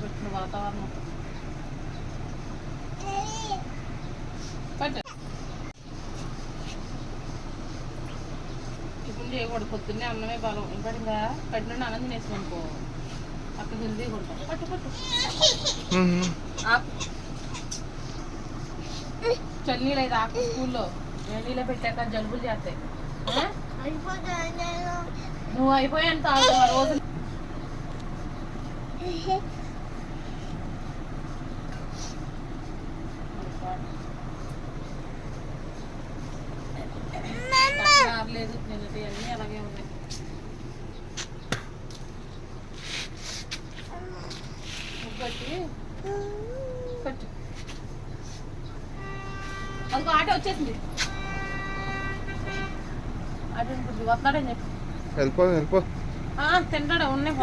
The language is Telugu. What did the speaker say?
పెట్టిన వాతావరణం టిఫిన్ చేయకూడదు పొద్దున్నే అన్నమే బలం ఇంకా ఇంకా కట్టిన అన్నం తినేసుకోనుకో అక్కడ హెల్దీ కొంటాం పట్టు పట్టు చన్నీళ్ళు అయితే ఆకు స్కూల్లో నీళ్ళే పెట్టాక జలుబులు చేస్తాయి నువ్వు అయిపోయాను తాగు రోజు లేదు నిన్నటి అన్నీ అలాగే ఉన్నాయి ముగ్గట్టి కట్టు అందుకు ఆట వచ్చేసింది ఆట వస్తాడని చెప్పి వెళ్ళిపో తింటాడు ఉన్నాయి